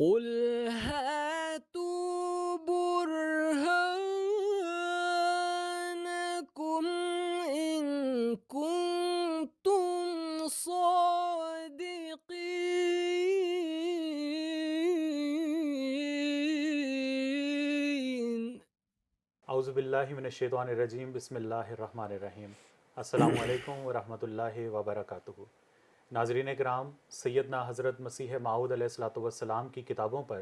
قل هاتوا برهانكم إن كنتم صادقين. اعوذ باللہ من الشیطان الرجیم، بسم اللہ الرحمن الرحیم۔ السلام علیکم ورحمۃ اللہ وبرکاتہ۔ ناظرین کرام، سیدنا حضرت مسیح موعود علیہ الصلوۃ والسلام کی کتابوں پر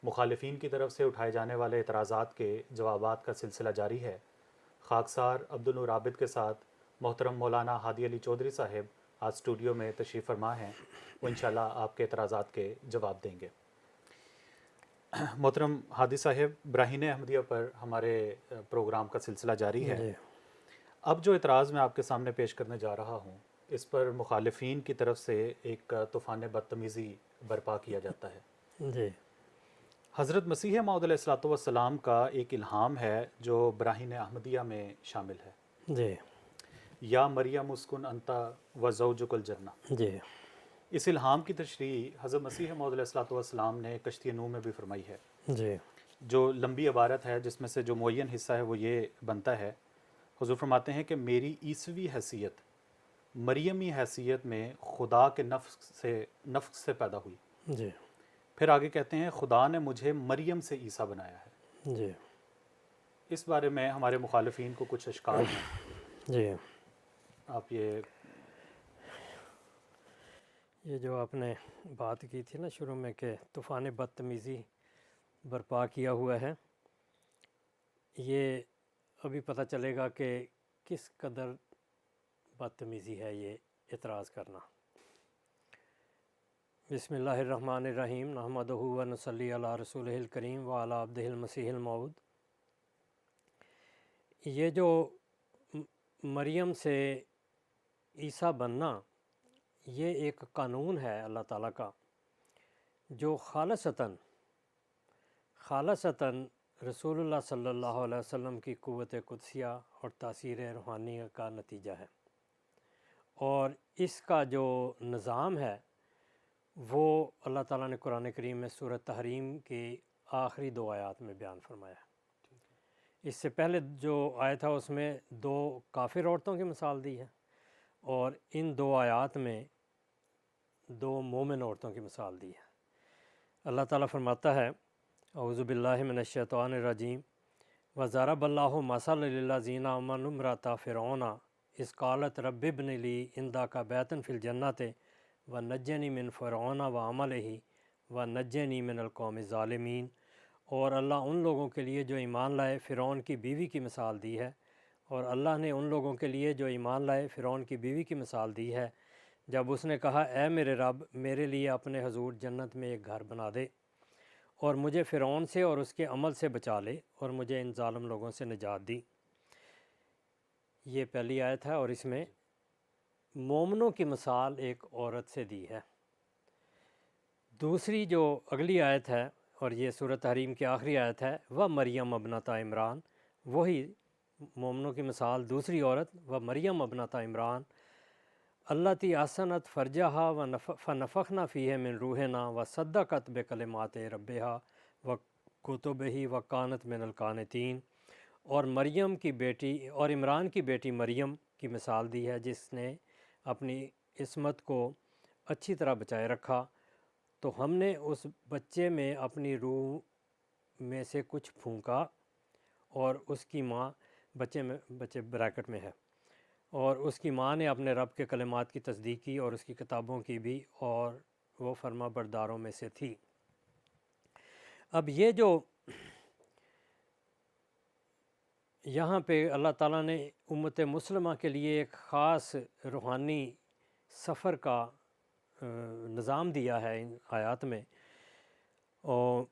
مخالفین کی طرف سے اٹھائے جانے والے اعتراضات کے جوابات کا سلسلہ جاری ہے۔ خاکسار عبدالنور عابد کے ساتھ محترم مولانا ہادی علی چودھری صاحب آج اسٹوڈیو میں تشریف فرما ہیں۔ وہ انشاءاللہ آپ کے اعتراضات کے جواب دیں گے۔ محترم ہادی صاحب، براہین احمدیہ پر ہمارے پروگرام کا سلسلہ جاری ہے۔ جی اب جو اعتراض میں آپ کے سامنے پیش کرنے جا رہا ہوں، اس پر مخالفین کی طرف سے ایک طوفان بدتمیزی برپا کیا جاتا ہے۔ جی حضرت مسیح موعود علیہ الصلوۃ والسلام کا ایک الہام ہے جو براہین احمدیہ میں شامل ہے۔ جی یا مریم اسکن انت و زوجک الجنہ۔ جی اس الہام کی تشریح حضرت مسیح موعود علیہ الصلوۃ والسلام نے کشتی نوح میں بھی فرمائی ہے، جی جو لمبی عبارت ہے جس میں سے جو معین حصہ ہے وہ یہ بنتا ہے۔ حضور فرماتے ہیں کہ میری عیسوی حیثیت مریمی حیثیت میں خدا کے نفس سے پیدا ہوئی۔ جی پھر آگے کہتے ہیں خدا نے مجھے مریم سے عیسیٰ بنایا ہے۔ جی اس بارے میں ہمارے مخالفین کو کچھ اشکال ہیں، جی آپ یہ جو آپ نے بات کی تھی نا شروع میں کہ طوفان بدتمیزی برپا کیا ہوا ہے، یہ ابھی پتہ چلے گا کہ کس قدر بدتمیزی ہے یہ اعتراض کرنا۔ بسم اللہ الرحمن الرحیم، نحمدہ و نصلی علی رسولہ الکریم و علی عبدہ المسیح الموعود۔ یہ جو مریم سے عیسیٰ بننا، یہ ایک قانون ہے اللہ تعالیٰ کا جو خالصتاً رسول اللہ صلی اللہ علیہ وسلم کی قوت قدسیہ اور تاثیر روحانی کا نتیجہ ہے، اور اس کا جو نظام ہے وہ اللہ تعالیٰ نے قرآن کریم میں سورۃ تحریم کی آخری 2 آیات میں بیان فرمایا ہے۔ اس سے پہلے جو آیت ہے اس میں 2 کافر عورتوں کی مثال دی ہے، اور ان 2 آیات میں 2 مومن عورتوں کی مثال دی ہے۔ اللہ تعالیٰ فرماتا ہے اعوذ باللہ من الشیطان الرجیم وَضَرَبَ اللَّهُ مَثَلًا لِلَّذِينَ آمَنُوا امْرَأَتَ فِرْعَوْنَ إِذْ قَالَتْ رَبِّ ابْنِ لِي عِندَكَ بَيْتًا فِي الْجَنَّةِ وَنَجِّنِي مِنْ فِرْعَوْنَ وَعَمَلِهِ وَنَجِّنِي مِنَ الْقَوْمِ الظَّالِمِينَ۔ اور اللہ ان لوگوں کے لیے جو ایمان لائے فرعون کی بیوی کی مثال دی ہے، اور اللہ نے ان لوگوں کے لیے جو ایمان لائے فرعون کی بیوی کی مثال دی ہے جب اس نے کہا اے میرے رب، میرے لیے اپنے حضور جنت میں ایک گھر بنا دے، اور مجھے فرعون سے اور اس کے عمل سے بچا لے، اور مجھے ان ظالم لوگوں سے نجات دی۔ یہ پہلی آیت ہے، اور اس میں مومنوں کی مثال ایک عورت سے دی ہے۔ دوسری جو اگلی آیت ہے، اور یہ سورۃ تحریم کی آخری آیت ہے، وہ مریم ابنۃ عمران، وہی مومنوں کی مثال دوسری عورت و مریم ابنۃ عمران التی احسنت فرجہا فنفخنا فیہ من روحنا وصدقت بکلمات ربہا وکتبہ وکانت من القانتین۔ اور مریم کی بیٹی اور عمران کی بیٹی مریم کی مثال دی ہے جس نے اپنی عصمت کو اچھی طرح بچائے رکھا، تو ہم نے اس بچے میں اپنی روح میں سے کچھ پھونکا، اور اس کی ماں بچے بریکٹ میں ہے، اور اس کی ماں نے اپنے رب کے کلمات کی تصدیق کی اور اس کی کتابوں کی بھی، اور وہ فرما برداروں میں سے تھی۔ اب یہ جو یہاں پہ اللہ تعالیٰ نے امت مسلمہ کے لیے ایک خاص روحانی سفر کا نظام دیا ہے ان آیات میں، اور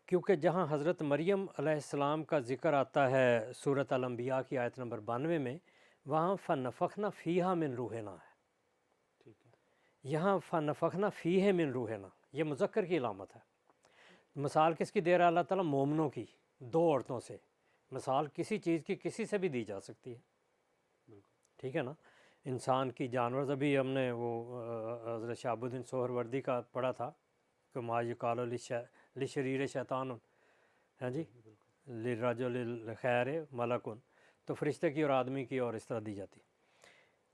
کیونکہ جہاں حضرت مریم علیہ السلام کا ذکر آتا ہے سورۃ الانبیاء کی آیت نمبر 92 میں، وہاں فَنَفَخْنَا فِيهَا مِن روحنا ہے، یہاں فَنَفَخْنَا فِيهِ مِن روحنا، یہ مذکر کی علامت ہے۔ مثال کس کی دے رہا ہے اللہ تعالیٰ؟ مومنوں کی، 2 عورتوں سے۔ مثال کسی چیز کی کسی سے بھی دی جا سکتی ہے، ٹھیک ہے نا؟ انسان کی، جانور، ابھی ہم نے وہ حضرت شہاب الدین سہروردی کا پڑھا تھا کما یقال لشریر شیطان، ہاں جی، للرجل خیر ملکن، تو فرشتے کی اور آدمی کی اور اس طرح دی جاتی ہے۔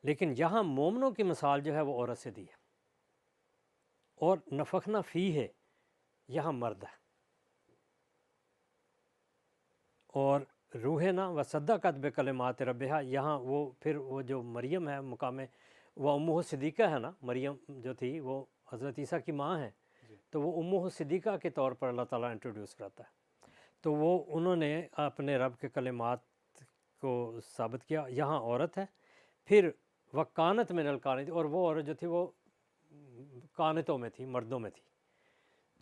لیکن یہاں مومنوں کی مثال جو ہے وہ عورت سے دی ہے، اور نفخنا فی ہے یہاں مرد ہے، اور روحنا و صدقت بکلمات ربہا، یہاں وہ پھر وہ جو مریم ہے مقام وہ امہ صدیقہ ہے نا، مریم جو تھی وہ حضرت عیسیٰ کی ماں ہے، تو وہ امہ صدیقہ کے طور پر اللہ تعالیٰ انٹروڈیوس کرتا ہے، تو وہ انہوں نے اپنے رب کے کلمات کو ثابت کیا۔ یہاں عورت ہے، پھر وکانت من القانت، اور وہ عورت جو تھی وہ قانتوں میں تھی، مردوں میں تھی،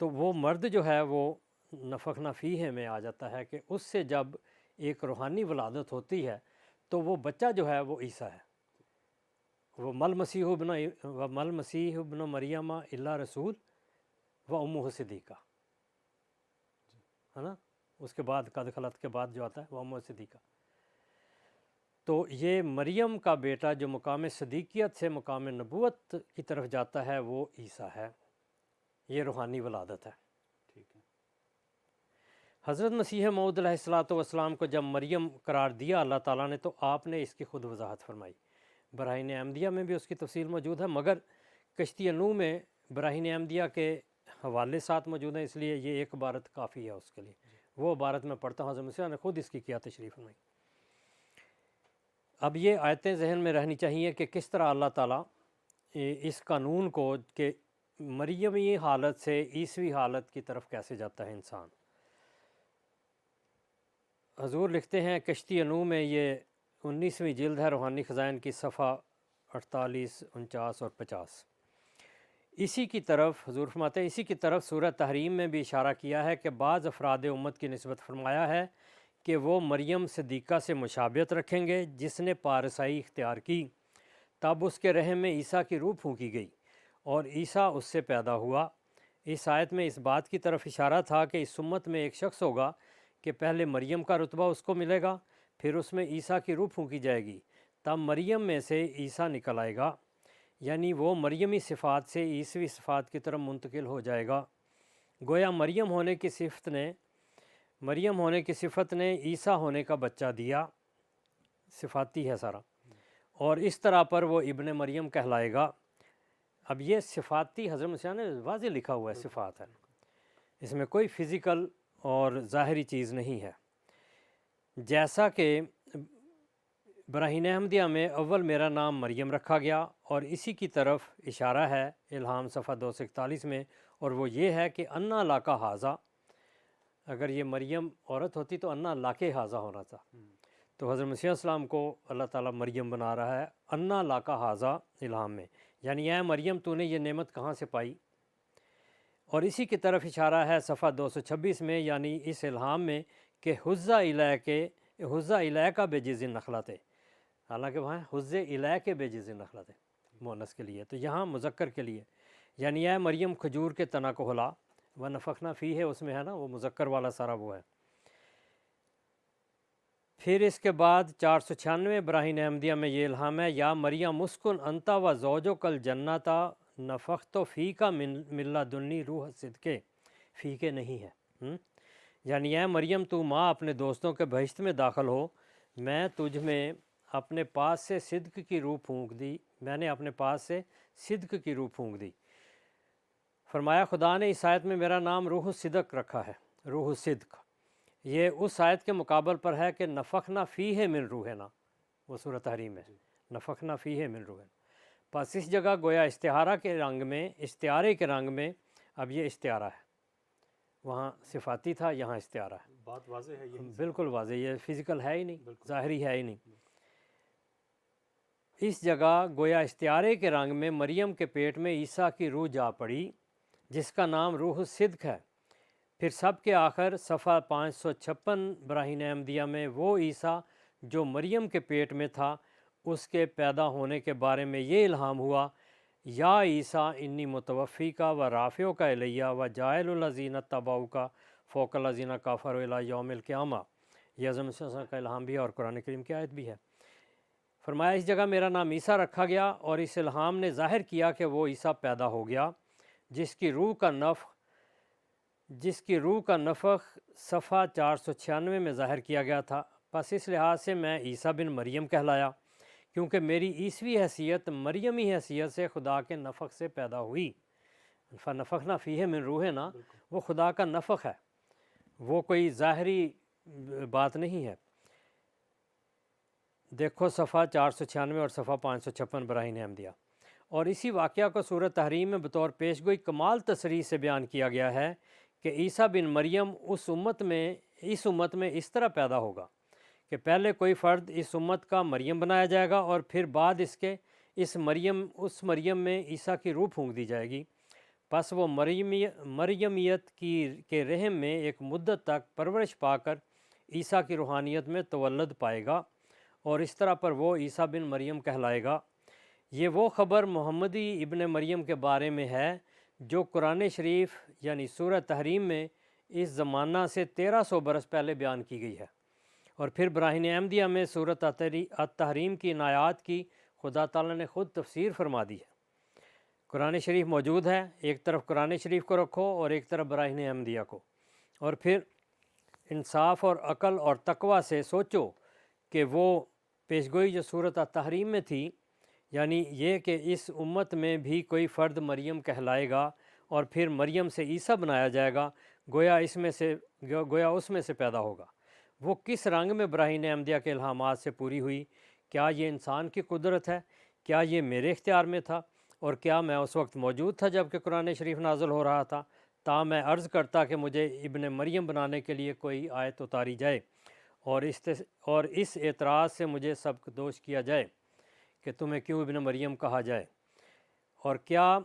تو وہ مرد جو ہے وہ نفخنا فیہ میں آ جاتا ہے کہ اس سے جب ایک روحانی ولادت ہوتی ہے تو وہ بچہ جو ہے وہ عیسیٰ ہے۔ وہ مل مسیح ابن مریم الا رسول و امہ صدیقہ، ہے نا، اس کے بعد قد خلت کے بعد جو آتا ہے وہ امہ صدیقہ۔ تو یہ مریم کا بیٹا جو مقام صدیقیت سے مقام نبوت کی طرف جاتا ہے وہ عیسیٰ ہے، یہ روحانی ولادت ہے۔ ٹھیک ہے۔ حضرت مسیح موعود علیہ الصلوۃ والسلام کو جب مریم قرار دیا اللہ تعالیٰ نے، تو آپ نے اس کی خود وضاحت فرمائی۔ براہین احمدیہ میں بھی اس کی تفصیل موجود ہے، مگر کشتی نوح میں براہین احمدیہ کے حوالے ساتھ موجود ہیں، اس لیے یہ ایک عبارت کافی ہے اس کے لیے۔ وہ عبارت میں پڑھتا ہوں، حضرت مسیح نے خود اس کی کیا تشریح فرمائی۔ اب یہ آیتیں ذہن میں رہنی چاہیے کہ کس طرح اللہ تعالیٰ اس قانون کو کہ مریمی حالت سے عیسوی حالت کی طرف کیسے جاتا ہے انسان۔ حضور لکھتے ہیں کشتی نوح میں، یہ 19ویں جلد ہے روحانی خزائن کی، صفحہ 48، 49 اور 50۔ اسی کی طرف حضور فرماتے ہیں، اسی کی طرف سورہ تحریم میں بھی اشارہ کیا ہے کہ بعض افراد امت کی نسبت فرمایا ہے کہ وہ مریم صدیقہ سے مشابہت رکھیں گے جس نے پارسائی اختیار کی، تب اس کے رحم میں عیسیٰ کی روح پھونکی گئی اور عیسیٰ اس سے پیدا ہوا۔ اس آیت میں اس بات کی طرف اشارہ تھا کہ اس امت میں ایک شخص ہوگا کہ پہلے مریم کا رتبہ اس کو ملے گا، پھر اس میں عیسیٰ کی روح پھونکی جائے گی، تب مریم میں سے عیسیٰ نکل آئے گا، یعنی وہ مریمی صفات سے عیسوی صفات کی طرف منتقل ہو جائے گا۔ گویا مریم ہونے کی صفت نے عیسیٰ ہونے کا بچہ دیا، صفاتی ہے سارا، اور اس طرح پر وہ ابن مریم کہلائے گا۔ اب یہ صفاتی حضرت مسیح نے واضح لکھا ہوا ہے، صفات ہے، اس میں کوئی فزیکل اور ظاہری چیز نہیں ہے۔ جیسا کہ براہین احمدیہ میں اول میرا نام مریم رکھا گیا، اور اسی کی طرف اشارہ ہے الہام صفحہ 241 میں، اور وہ یہ ہے کہ انا لاکا حاضہ، اگر یہ مریم عورت ہوتی تو انا لاکے حاضہ ہونا تھا، تو حضرت مسیح السلام کو اللہ تعالیٰ مریم بنا رہا ہے انا لاکا حاضہ الہام میں، یعنی اے مریم تو نے یہ نعمت کہاں سے پائی۔ اور اسی کی طرف اشارہ ہے صفحہ 226 میں، یعنی اس الہام میں کہ حزہ الیکا بجز نخلت، حالانکہ وہاں حزہ الیک بجز نخلت مؤنث کے لیے، تو یہاں مذکر کے لیے، یعنی اے مریم کھجور کے تنا کو ہلا، وہ نفخنا فی ہے اس میں ہے نا، وہ مذکر والا سارا وہ ہے۔ پھر اس کے بعد 496 براہین احمدیہ میں یہ الہام ہے، یا مریم مسکن انتا و زوجک الجنتا نفخت فی کا من لدنی روح صدقے، فی کے نہیں ہے، یعنی اے مریم تو ماں اپنے دوستوں کے بہشت میں داخل ہو، میں تجھ میں اپنے پاس سے صدق کی روح پھونک دی، میں نے اپنے پاس سے صدق کی روح پھونک دی۔ فرمایا خدا نے اس آیت میں میرا نام روح الصدق رکھا ہے، روح الصدق، یہ اس آیت کے مقابل پر ہے کہ نفخنا فیہ من روحنا، وہ سورہ تحریم ہے، نفخنا فیہ من روحنا۔ پس اس جگہ گویا استعارے کے رنگ میں اب یہ استعارہ ہے، وہاں صفاتی تھا، یہاں استعارہ ہے۔ بات واضح ہے، یہ بالکل واضح، یہ فزیکل ہے ہی نہیں، ظاہری ہے ہی نہیں۔ اس جگہ گویا استعارے کے رنگ میں مریم کے پیٹ میں عیسیٰ کی روح جا پڑی جس کا نام روح الصدق ہے۔ پھر سب کے آخر صفحہ 556 براہین احمدیہ میں وہ عیسیٰ جو مریم کے پیٹ میں تھا، اس کے پیدا ہونے کے بارے میں یہ الہام ہوا، یا عیسیٰ انی متوفی کا و رافع کا الیہ و جائل الذین اتبعوا کا فوق الذین کفروا الی یوم القیامہ۔ یہ اعظم صلی اللہ علیہ وسلم کا الہام بھی ہے اور قرآن کریم کی آیت بھی ہے۔ فرمایا اس جگہ میرا نام عیسیٰ رکھا گیا، اور اس الہام نے ظاہر کیا کہ وہ عیسیٰ پیدا ہو گیا جس کی روح کا نفخ جس کی روح کا نفخ صفحہ 496 میں ظاہر کیا گیا تھا، پس اس لحاظ سے میں عیسیٰ بن مریم کہلایا، کیونکہ میری عیسوی حیثیت مریمی حیثیت سے خدا کے نفخ سے پیدا ہوئی۔ فنفخنا فیہ من روحنا، وہ خدا کا نفخ ہے، وہ کوئی ظاہری بات نہیں ہے۔ دیکھو صفحہ 496 اور صفحہ 556 براہین احمدیہ۔ اور اسی واقعہ کو سورۃ تحریم میں بطور پیش گوئی کمال تصریح سے بیان کیا گیا ہے کہ عیسیٰ بن مریم اس امت میں اس طرح پیدا ہوگا کہ پہلے کوئی فرد اس امت کا مریم بنایا جائے گا، اور پھر بعد اس کے اس مریم میں عیسیٰ کی روح پھونک دی جائے گی۔ پس وہ مریمیت کے رحم میں ایک مدت تک پرورش پا کر عیسیٰ کی روحانیت میں تولد پائے گا، اور اس طرح پر وہ عیسیٰ بن مریم کہلائے گا۔ یہ وہ خبر محمدی ابن مریم کے بارے میں ہے جو قرآن شریف یعنی سورۃ تحریم میں اس زمانہ سے 1300 برس پہلے بیان کی گئی ہے، اور پھر براہین احمدیہ میں سورۃ التحریم کی ان آیات کی خدا تعالیٰ نے خود تفسیر فرما دی ہے۔ قرآن شریف موجود ہے، ایک طرف قرآن شریف کو رکھو اور ایک طرف براہین احمدیہ کو، اور پھر انصاف اور عقل اور تقوی سے سوچو کہ وہ پیشگوئی جو سورۃ التحریم میں تھی، یعنی یہ کہ اس امت میں بھی کوئی فرد مریم کہلائے گا اور پھر مریم سے عیسیٰ بنایا جائے گا، گویا اس میں سے پیدا ہوگا، وہ کس رنگ میں براہین احمدیہ کے الہامات سے پوری ہوئی؟ کیا یہ انسان کی قدرت ہے؟ کیا یہ میرے اختیار میں تھا؟ اور کیا میں اس وقت موجود تھا جب کہ قرآن شریف نازل ہو رہا تھا؟ تا میں عرض کرتا کہ مجھے ابن مریم بنانے کے لیے کوئی آیت اتاری جائے، اور اس اعتراض سے مجھے سبق دوش کیا جائے کہ تمہیں کیوں ابن مریم کہا جائے۔ اور کیا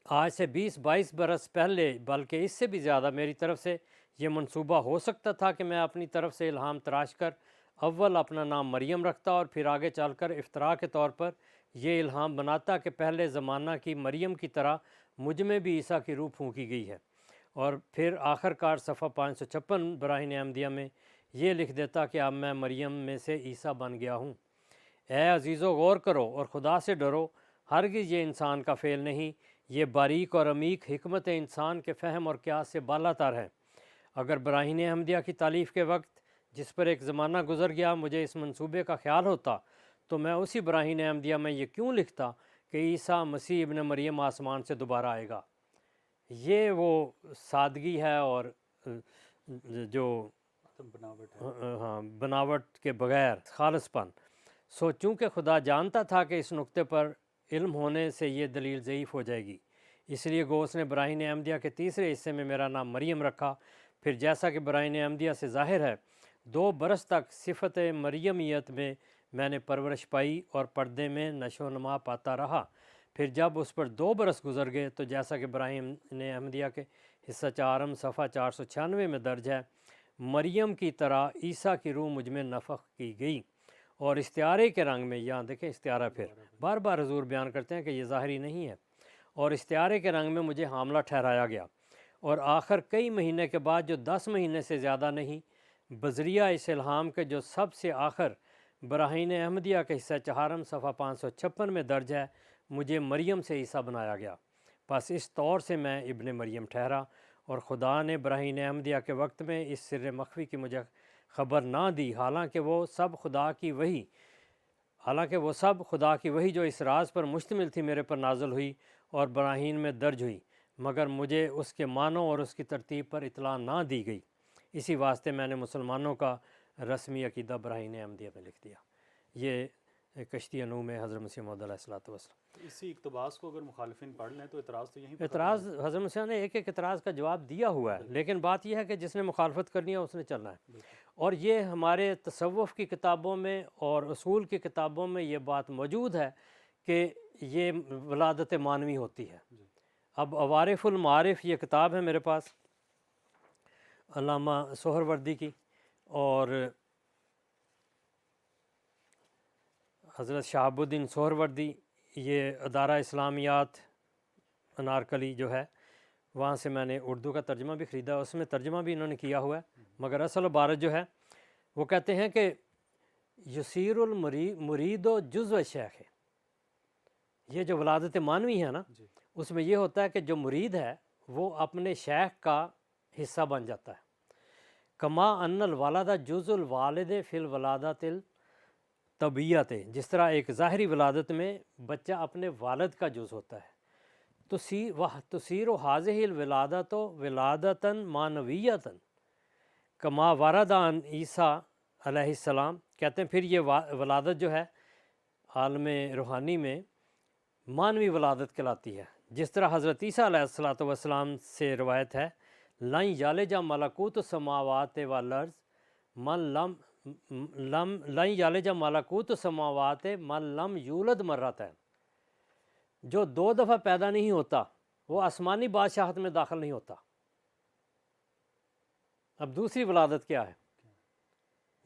آج سے 20-22 برس پہلے بلکہ اس سے بھی زیادہ میری طرف سے یہ منصوبہ ہو سکتا تھا کہ میں اپنی طرف سے الہام تراش کر اول اپنا نام مریم رکھتا اور پھر آگے چل کر افتراء کے طور پر یہ الہام بناتا کہ پہلے زمانہ کی مریم کی طرح مجھ میں بھی عیسیٰ کی روح پھونکی گئی ہے، اور پھر آخر کار صفحہ 556 براہین احمدیہ میں یہ لکھ دیتا کہ اب میں مریم میں سے عیسیٰ بن گیا ہوں۔ اے عزیزو، غور کرو اور خدا سے ڈرو، ہرگز یہ انسان کا فعل نہیں، یہ باریک اور عمیق حکمت انسان کے فہم اور قیاس سے بالا تر ہے۔ اگر براہین احمدیہ کی تالیف کے وقت جس پر ایک زمانہ گزر گیا مجھے اس منصوبے کا خیال ہوتا تو میں اسی براہین احمدیہ میں یہ کیوں لکھتا کہ عیسیٰ مسیح ابن مریم آسمان سے دوبارہ آئے گا۔ یہ وہ سادگی ہے اور جو بناوٹ کے بغیر خالص پن۔ سو چونکہ خدا جانتا تھا کہ اس نقطے پر علم ہونے سے یہ دلیل ضعیف ہو جائے گی، اس لیے گو اس نے براہین احمدیہ کے تیسرے حصے میں میرا نام مریم رکھا۔ پھر جیسا کہ براہین احمدیہ سے ظاہر ہے 2 برس تک صفت مریمیت میں نے پرورش پائی اور پردے میں نشو و نما پاتا رہا۔ پھر جب اس پر 2 برس گزر گئے تو جیسا کہ براہین احمدیہ کے حصہ 4 صفحہ 496 میں درج ہے، مریم کی طرح عیسیٰ کی روح مجھ میں نفخ کی گئی، اور استعارے کے رنگ میں، یہاں دیکھیں استعارہ پھر بار بار حضور بیان کرتے ہیں کہ یہ ظاہری نہیں ہے، اور استعارے کے رنگ میں مجھے حاملہ ٹھہرایا گیا، اور آخر کئی مہینے کے بعد جو 10 مہینے سے زیادہ نہیں، بذریعہ اس الہام کے جو سب سے آخر براہین احمدیہ کے حصہ 4 صفحہ 556 میں درج ہے، مجھے مریم سے عیسیٰ بنایا گیا۔ پس اس طور سے میں ابن مریم ٹھہرا، اور خدا نے براہین احمدیہ کے وقت میں اس سر مخفی کی مجھے خبر نہ دی، حالانکہ وہ سب خدا کی وحی جو اس راز پر مشتمل تھی میرے پر نازل ہوئی اور براہین میں درج ہوئی، مگر مجھے اس کے معنوں اور اس کی ترتیب پر اطلاع نہ دی گئی۔ اسی واسطے میں نے مسلمانوں کا رسمی عقیدہ براہین احمدیہ میں لکھ دیا۔ یہ کشتی نوح میں حضرت مسیح موعود علیہ الصلوۃ والسلام۔ اسی اقتباس کو اگر مخالفین پڑھ لیں تو اعتراض تو یہیں پر اعتراض حضرت مسیح نے ایک اعتراض کا جواب دیا ہوا ہے، لیکن بات یہ ہے کہ جس نے مخالفت کرنی ہے اس نے چلنا ہے، اور یہ ہمارے تصوف کی کتابوں میں اور اصول کی کتابوں میں یہ بات موجود ہے کہ یہ ولادت مانوی ہوتی ہے۔ اب عوارف المعارف یہ کتاب ہے میرے پاس علامہ سہروردی کی، اور حضرت شہاب الدین سہروردی، یہ ادارہ اسلامیات انارکلی جو ہے، وہاں سے میں نے اردو کا ترجمہ بھی خریدا، اس میں ترجمہ بھی انہوں نے کیا ہوا ہے، مگر اصل عبارت جو ہے وہ کہتے ہیں کہ یسیر المرید و جزو شیخ ہے۔ یہ جو ولادت مانوی ہے نا، اس میں یہ ہوتا ہے کہ جو مرید ہے وہ اپنے شیخ کا حصہ بن جاتا ہے۔ کما ان الوالدہ جز الوالد فی الولادت الطبیعت، جس طرح ایک ظاہری ولادت میں بچہ اپنے والد کا جز ہوتا ہے، تصیر حاضہ الولادت ولادتا معنویتا کما ورد عن عیسیٰ علیہ السلام۔ کہتے ہیں پھر یہ ولادت جو ہے عالم روحانی میں معنوی ولادت کہلاتی ہے، جس طرح حضرت عیسیٰ علیہ السلام سے روایت ہے، لن یالج ملکوت السماوات والارض من لن یالج ملکوت السماوات من لم یولد مرتین، جو 2 دفعہ پیدا نہیں ہوتا وہ آسمانی بادشاہت میں داخل نہیں ہوتا۔ اب دوسری ولادت کیا ہے؟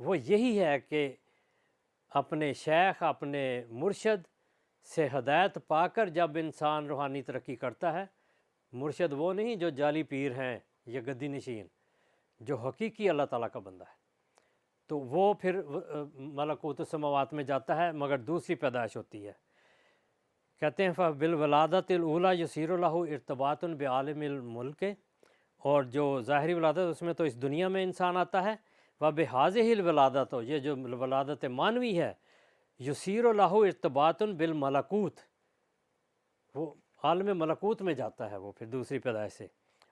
وہ یہی ہے کہ اپنے شیخ، اپنے مرشد سے ہدایت پا کر جب انسان روحانی ترقی کرتا ہے، مرشد وہ نہیں جو جعلی پیر ہیں یا گدی نشین، جو حقیقی اللہ تعالیٰ کا بندہ ہے، تو وہ پھر ملکوت السماوات میں جاتا ہے، مگر دوسری پیدائش ہوتی ہے۔ کہتے ہیں فبالولادت الاولیٰ یصیر لہ ارتباط بعالم الملک، اور جو ظاہری ولادت اس میں تو اس دنیا میں انسان آتا ہے، وبہذہ الولادت، یہ جو ولادت معنوی ہے، یصیر لہ ارتباط بالملکوت، وہ عالم ملکوت میں جاتا ہے وہ پھر دوسری پیدائش سے۔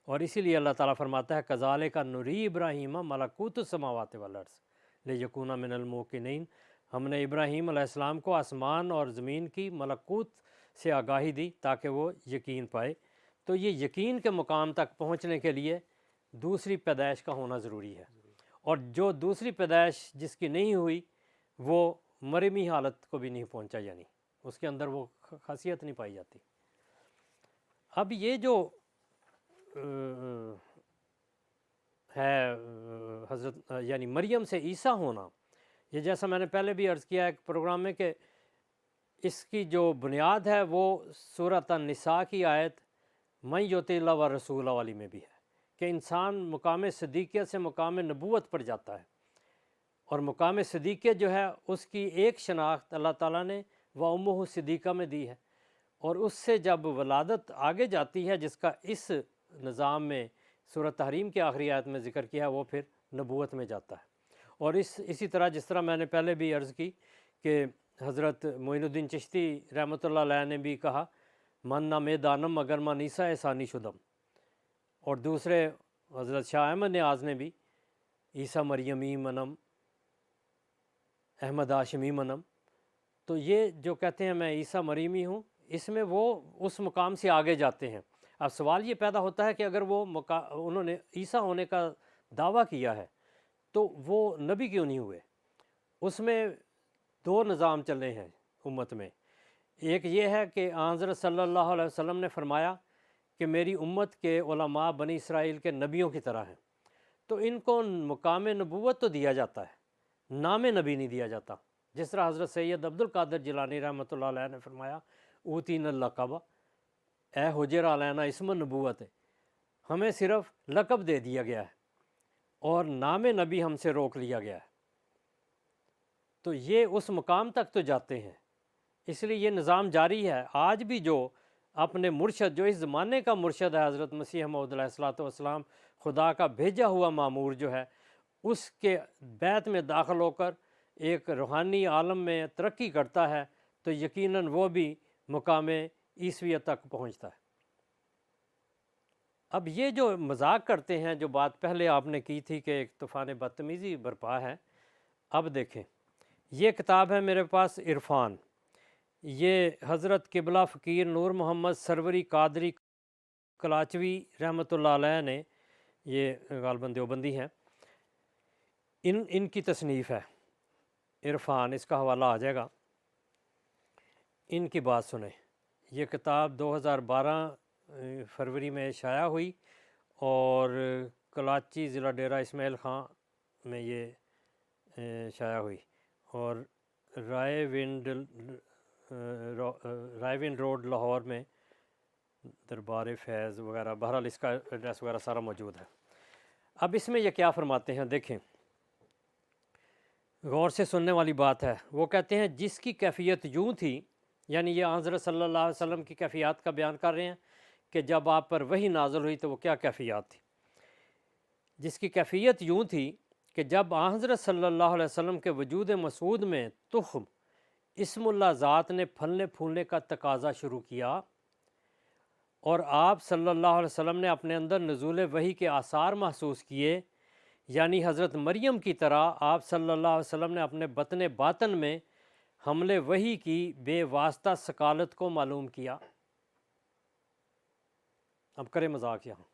اور اسی لیے اللہ تعالیٰ فرماتا ہے کذالک نری ابراہیم ملکوت السماوات والارض لیکون من الموقنین، ہم نے ابراہیم علیہ السلام کو آسمان اور زمین کی ملکوت سے آگاہی دی تاکہ وہ یقین پائے۔ تو یہ یقین کے مقام تک پہنچنے کے لیے دوسری پیدائش کا ہونا ضروری ہے، اور جو دوسری پیدائش جس کی نہیں ہوئی وہ مرمی حالت کو بھی نہیں پہنچا، یعنی اس کے اندر وہ خاصیت نہیں پائی جاتی۔ اب یہ جو ہے حضرت یعنی مریم سے عیسیٰ ہونا، یہ جیسا میں نے پہلے بھی عرض کیا ایک پروگرام میں کہ اس کی جو بنیاد ہے وہ سورۃ النساء کی آیت من یطع اللہ و رسولہ والی میں بھی ہے، کہ انسان مقام صدیقیت سے مقام نبوت پر جاتا ہے، اور مقام صدیقیت جو ہے اس کی ایک شناخت اللہ تعالیٰ نے وَأُمُّهُ صدیقہ میں دی ہے، اور اس سے جب ولادت آگے جاتی ہے جس کا اس نظام میں سورۃ تحریم کی آخری آیت میں ذکر کیا ہے، وہ پھر نبوت میں جاتا ہے۔ اور اسی طرح جس طرح میں نے پہلے بھی عرض کی کہ حضرت معین الدین چشتی رحمۃ اللہ علیہ نے بھی کہا من نہ میں دانم مگر من عیسیٰ ثانی شدم، اور دوسرے حضرت شاہ احمد نیاز نے بھی عیسیٰ مریمی منم احمد ہاشمی منم، تو یہ جو کہتے ہیں میں عیسیٰ مریمی ہوں، اس میں وہ اس مقام سے آگے جاتے ہیں۔ اب سوال یہ پیدا ہوتا ہے کہ اگر وہ انہوں نے عیسیٰ ہونے کا دعویٰ کیا ہے تو وہ نبی کیوں نہیں ہوئے؟ اس میں 2 نظام چلے ہیں امت میں۔ ایک یہ ہے کہ حضرت صلی اللہ علیہ وسلم نے فرمایا کہ میری امت کے علماء بنی اسرائیل کے نبیوں کی طرح ہیں، تو ان کو مقام نبوت تو دیا جاتا ہے، نام نبی نہیں دیا جاتا، جس طرح حضرت سید عبد القادر جیلانی رحمۃ اللہ علیہ نے فرمایا اوتینا اللقب اے حجر علینا اسم نبوت، ہمیں صرف لقب دے دیا گیا ہے اور نام نبی ہم سے روک لیا گیا ہے۔ تو یہ اس مقام تک تو جاتے ہیں، اس لیے یہ نظام جاری ہے۔ آج بھی جو اپنے مرشد، جو اس زمانے کا مرشد ہے حضرت مسیح موعود علیہ الصلوۃ والسلام، خدا کا بھیجا ہوا مامور جو ہے، اس کے بیت میں داخل ہو کر ایک روحانی عالم میں ترقی کرتا ہے تو یقیناً وہ بھی مقام عیسویت تک پہنچتا ہے۔ اب یہ جو مذاق کرتے ہیں، جو بات پہلے آپ نے کی تھی کہ ایک طوفان بدتمیزی برپا ہے، اب دیکھیں یہ کتاب ہے میرے پاس عرفان، یہ حضرت قبلہ فقیر نور محمد سروری قادری کلاچوی رحمۃ اللہ علیہ نے، یہ غالباً دیوبندی ہیں، ان کی تصنیف ہے عرفان، اس کا حوالہ آ جائے گا۔ ان کی بات سنیں، یہ کتاب 2012 فروری میں شائع ہوئی اور کلاچی ضلع ڈیرہ اسماعیل خان میں یہ شائع ہوئی، اور رائے ونڈ روڈ لاہور میں دربار فیض وغیرہ، بہرحال اس کا ایڈریس وغیرہ سارا موجود ہے۔ اب اس میں یہ کیا فرماتے ہیں دیکھیں، غور سے سننے والی بات ہے۔ وہ کہتے ہیں جس کی کیفیت یوں تھی، یعنی یہ حضرت صلی اللہ علیہ وسلم کی کیفیات کا بیان کر رہے ہیں کہ جب آپ پر وہی نازل ہوئی تو وہ کیا کیفیات تھی، جس کی کیفیت یوں تھی کہ جب آن حضرت صلی اللہ علیہ وسلم کے وجود مسعود میں تخم اسم اللہ ذات نے پھلنے پھولنے کا تقاضا شروع کیا اور آپ صلی اللہ علیہ وسلم نے اپنے اندر نزول وحی کے آثار محسوس کیے، یعنی حضرت مریم کی طرح آپ صلی اللہ علیہ وسلم نے اپنے بطن باطن میں حمل وحی کی بے واسطہ ثقالت کو معلوم کیا۔ اب کرے مذاق یہاں،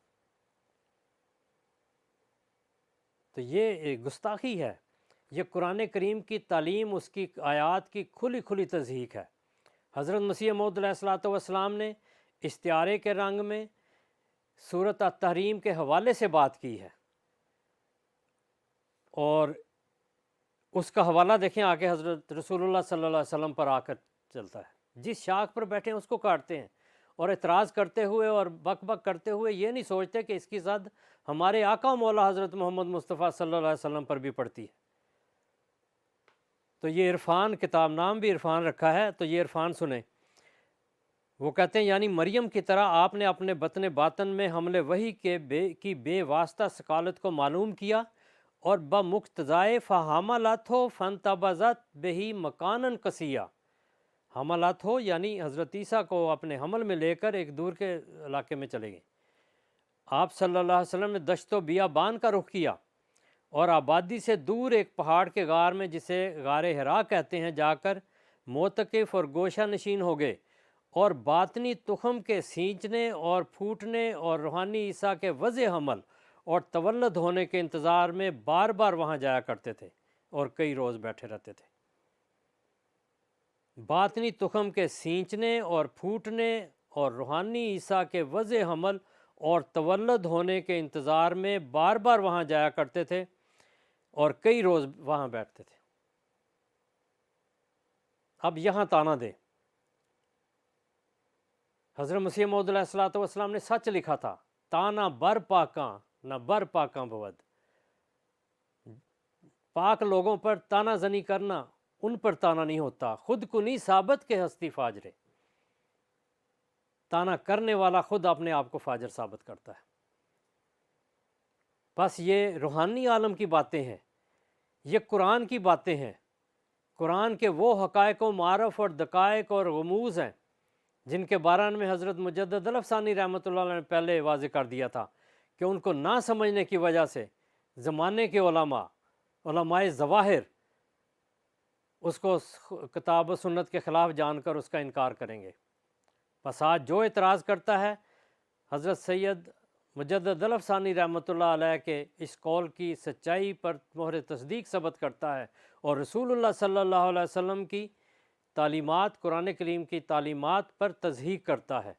تو یہ گستاخی ہے، یہ قرآن کریم کی تعلیم، اس کی آیات کی کھلی کھلی تصحیح ہے۔ حضرت مسیح موعود علیہ الصلوۃ والسلام نے استعارے کے رنگ میں سورۃ التحریم کے حوالے سے بات کی ہے، اور اس کا حوالہ دیکھیں آگے حضرت رسول اللہ صلی اللہ علیہ وسلم پر آ کر چلتا ہے۔ جس شاخ پر بیٹھے ہیں اس کو کاٹتے ہیں، اور اعتراض کرتے ہوئے اور بک بک کرتے ہوئے یہ نہیں سوچتے کہ اس کی زد ہمارے آقا و مولا حضرت محمد مصطفیٰ صلی اللہ علیہ وسلم پر بھی پڑتی ہے۔ تو یہ عرفان، کتاب نام بھی عرفان رکھا ہے، تو یہ عرفان سنیں۔ وہ کہتے ہیں یعنی مریم کی طرح آپ نے اپنے بطن باطن میں حمل وحی کی بے واسطہ ثقالت کو معلوم کیا، اور بمقتضائے فحملت ہو فانتبذت بہی مکانن قصیہ۔ حملت ہو یعنی حضرت عیسیٰ کو اپنے حمل میں لے کر ایک دور کے علاقے میں چلے گئے۔ آپ صلی اللہ علیہ وسلم نے دشت و بیابان کا رخ کیا اور آبادی سے دور ایک پہاڑ کے غار میں، جسے غار حرا کہتے ہیں، جا کر معتکف اور گوشہ نشین ہو گئے، اور باطنی تخم کے سینچنے اور پھوٹنے اور روحانی عیسیٰ کے وضع حمل اور تولد ہونے کے انتظار میں بار بار وہاں جایا کرتے تھے اور کئی روز بیٹھے رہتے تھے۔ باطنی تخم کے سینچنے اور پھوٹنے اور روحانی عیسیٰ کے وضع حمل اور تولد ہونے کے انتظار میں بار بار وہاں جایا کرتے تھے اور کئی روز وہاں بیٹھتے تھے۔ اب یہاں تانا دے، حضرت مسیح موعود علیہ الصلوۃ والسلام نے سچ لکھا تھا، تانا بر پاکاں نہ بر پاکاں بود۔ پاک لوگوں پر تانا زنی کرنا، ان پر تانا نہیں ہوتا، خود کو نہیں ثابت کے ہستی فاجرے۔ تانا کرنے والا خود اپنے آپ کو فاجر ثابت کرتا ہے۔ بس یہ روحانی عالم کی باتیں ہیں، یہ قرآن کی باتیں ہیں، قرآن کے وہ حقائق و معارف اور دقائق اور غموز ہیں جن کے بارے میں حضرت مجدد الافسانی رحمۃ اللہ علیہ نے پہلے واضح کر دیا تھا کہ ان کو نہ سمجھنے کی وجہ سے زمانے کے علماء ظواہر اس کو کتاب و سنت کے خلاف جان کر اس کا انکار کریں گے۔ بس آج جو اعتراض کرتا ہے حضرت سید مجدد الافسانی رحمۃ اللہ علیہ کے اس قول کی سچائی پر مہر تصدیق ثبت کرتا ہے، اور رسول اللہ صلی اللہ علیہ وسلم کی تعلیمات، قرآن کریم کی تعلیمات پر تصحیح کرتا ہے۔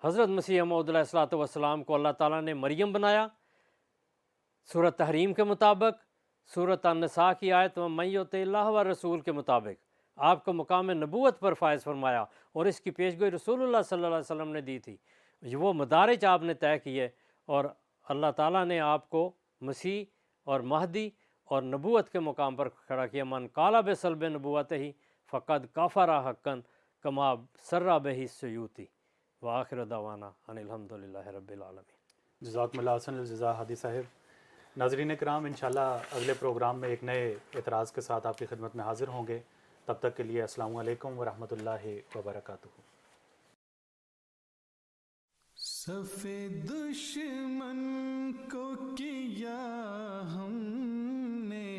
حضرت مسیح موعود علیہ الصلوۃ والسلام کو اللہ تعالیٰ نے مریم بنایا سورۃ تحریم کے مطابق، سورۃ النساء کی آیت وَمَن یُطِعِ اللَّهَ وَالرَّسُولَ کے مطابق آپ کو مقام نبوت پر فائز فرمایا، اور اس کی پیشگوئی رسول اللہ صلی اللہ علیہ وسلم نے دی تھی۔ وہ مدارج آپ نے طے کیے، اور اللہ تعالیٰ نے آپ کو مسیح اور مہدی اور نبوت کے مقام پر کھڑا کیا۔ من قال بسلب نبوتہ فقد کفر حقا کما سر بہ السیوطی وآخر دعوانا ان الحمد للہ رب العالمین۔ جزاکم اللہ حسن الجزا حادی صاحب۔ ناظرین کرام، انشاءاللہ اگلے پروگرام میں ایک نئے اعتراض کے ساتھ آپ کی خدمت میں حاضر ہوں گے۔ تب تک کے لیے السلام علیکم ورحمۃ اللہ وبرکاتہ۔ صف دشمن کو کیا ہم نے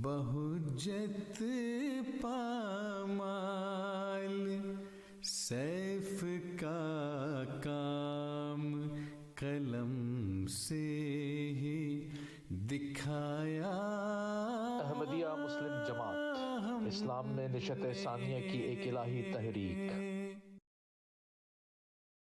بہجت پامال، سیف کا کام قلم سے ہی دکھایا۔ احمدیہ مسلم جماعت اسلام میں نشت ثانیہ کی ایک الہی تحریک۔